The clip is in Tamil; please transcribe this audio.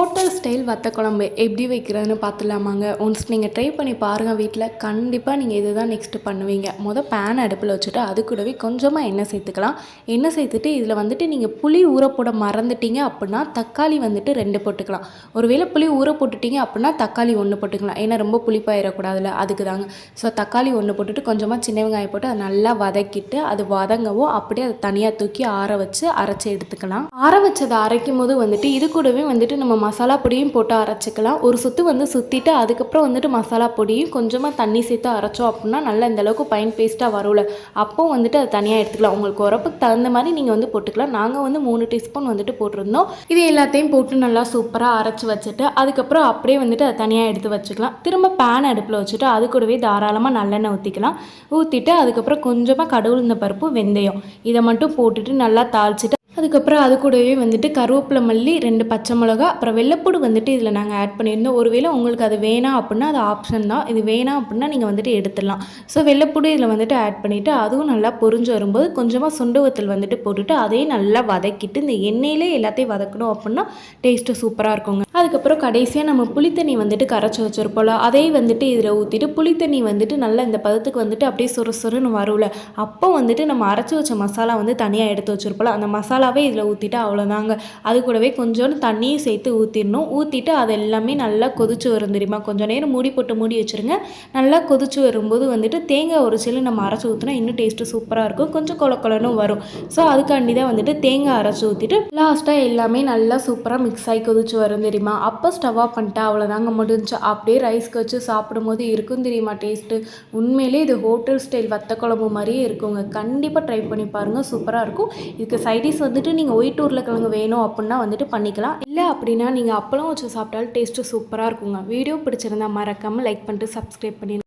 ஹோட்டல் ஸ்டைல் வத்த குழம்பு எப்படி வைக்கிறதுன்னு பார்த்துலாமாங்க. ஒன்ஸ் நீங்கள் ட்ரை பண்ணி பாருங்கள் வீட்டில். கண்டிப்பாக நீங்கள் இது தான் நெக்ஸ்ட்டு பண்ணுவீங்க. பேன் அடுப்பில் வச்சுட்டு அது கூடவே கொஞ்சமாக எண்ணெய் சேர்த்துக்கலாம். எண்ணெய் சேர்த்துட்டு இதில் வந்துட்டு நீங்கள் புளி ஊற போட மறந்துட்டீங்க அப்படின்னா தக்காளி வந்துட்டு 2 போட்டுக்கலாம். ஒருவேளை புளி ஊற போட்டுட்டீங்க அப்படின்னா தக்காளி 1 போட்டுக்கலாம். ஏன்னா ரொம்ப புளிப்பாயிடக்கூடாதுல்ல, அதுக்கு தாங்க. ஸோ தக்காளி 1 போட்டுட்டு கொஞ்சமாக சின்ன வெங்காயம் போட்டு அதை நல்லா வதக்கிட்டு அது வதங்கவும் அப்படியே அதை தனியாக தூக்கி ஆற வச்சு அரைச்சி எடுத்துக்கலாம். ஆற வச்சதை அரைக்கும் போது வந்துட்டு இது கூடவே வந்துட்டு நம்ம மசாலா பொடியும் போட்டு அரைச்சிக்கலாம். ஒரு சுற்று சுற்றிட்டு அதுக்கப்புறம் வந்துட்டு மசாலா பொடியும் கொஞ்சமாக தண்ணி சேர்த்து அரைச்சோம் அப்படின்னா நல்லா இந்தளவுக்கு பைன் பேஸ்ட்டாக வரும்ல, அப்போ வந்துட்டு அதை தனியாக எடுத்துக்கலாம். உங்களுக்கு உரப்புக்கு தகுந்த மாதிரி நீங்கள் போட்டுக்கலாம். நாங்கள் 3 டீஸ்பூன் வந்துட்டு போட்டிருந்தோம். இது எல்லாத்தையும் போட்டு நல்லா சூப்பராக அரைச்சி வச்சுட்டு அதுக்கப்புறம் அப்படியே வந்துட்டு அதை தனியாக எடுத்து வச்சுக்கலாம். திரும்ப பேன் அடுப்பில் வச்சுட்டு அது கூடவே தாராளமாக நல்லெண்ணெய் ஊற்றிக்கலாம். ஊற்றிட்டு அதுக்கப்புறம் கொஞ்சமாக கடுகு உளுந்த பருப்பு வெந்தயம் இதை மட்டும் போட்டுட்டு நல்லா தாளிச்சிட்டு அதுக்கப்புறம் அது கூடவே வந்துட்டு கருவேப்பிலை மல்லி 2 பச்சை மிளகா அப்புறம் வெள்ளைப்பூடு வந்துட்டு இதில் நாங்கள் ஆட் பண்ணியிருந்தோம். ஒருவேளை உங்களுக்கு அது வேணாம் அப்படின்னா அது ஆப்ஷன் தான். இது வேணாம் அப்படின்னா நீங்கள் வந்துட்டு எடுத்துடலாம். ஸோ வெள்ளைப்பூடு இதில் வந்துட்டு ஆட் பண்ணிவிட்டு அதுவும் நல்லா பொரிஞ்சு வரும்போது கொஞ்சமாக சுண்டு வத்தல் வந்துட்டு போட்டுட்டு அதையும் நல்லா வதக்கிட்டு இந்த எண்ணெயிலே எல்லாத்தையும் வதக்கணும் அப்படின்னா டேஸ்ட்டு சூப்பராக இருக்குங்க. அதுக்கப்புறம் கடைசியாக நம்ம புளித்தண்ணி வந்துட்டு கரைச்சி வச்சுருப்போம்ல, அதையும் வந்துட்டு இதில் ஊற்றிட்டு புளித்தண்ணி வந்துட்டு நல்லா இந்த பதத்துக்கு வந்துட்டு அப்படியே சொருன்னு வரும்ல, அப்போ வந்துட்டு நம்ம அரைச்சி வச்ச மசாலா தனியாக எடுத்து வச்சுருப்போம்ல, அந்த மசாலாவே இதில் ஊற்றிட்டு அவ்வளோதாங்க. அது கூடவே கொஞ்சோண்டு தண்ணியும் சேர்த்து ஊற்றிடணும். ஊற்றிட்டு அது எல்லாமே நல்லா கொதிச்சு வரும் தெரியுமா, கொஞ்சம் நேரம் மூடி போட்டு மூடி வச்சுருங்க. நல்லா கொதிச்சு வரும்போது வந்துட்டு தேங்காய் ஒரு சில்லு நம்ம அரைச்சி ஊற்றினா இன்னும் டேஸ்ட்டு சூப்பராக இருக்கும். கொஞ்சம் கொலன்னு வரும். ஸோ அதுக்காண்டி தான் வந்துட்டு தேங்காய் அரைச்சி ஊற்றிட்டு லாஸ்ட்டாக எல்லாமே நல்லா சூப்பராக மிக்ஸ் ஆகி கொதிச்சு வரும் தெரியுமா, அப்போ ஸ்டவ் ஆஃப் பண்ணிட்டா அவ்வளோதாங்க முடிஞ்சு. அப்படியே ரைஸ்க்கு வச்சு சாப்பிடும்போது இருக்கும் தெரியுமா டேஸ்ட்டு. உண்மையிலே இது ஹோட்டல் ஸ்டைல் வத்த குழம்பு மாதிரியே இருக்குங்க. கண்டிப்பாக ட்ரை பண்ணி பாருங்கள், சூப்பராக இருக்கும். இதுக்கு சைடிஷ் வந்துட்டு நீங்கள் ஒயிட் உருளைக்கிழங்கு வேணும் அப்படின்னா வந்துட்டு பண்ணிக்கலாம். இல்லை அப்படின்னா நீங்கள் அப்பளம் வச்சு சாப்பிட்டாலும் டேஸ்ட்டு சூப்பராக இருக்குங்க. வீடியோ பிடிச்சிருந்தா மறக்காமல் லைக் பண்ணிட்டு சப்ஸ்கிரைப் பண்ணி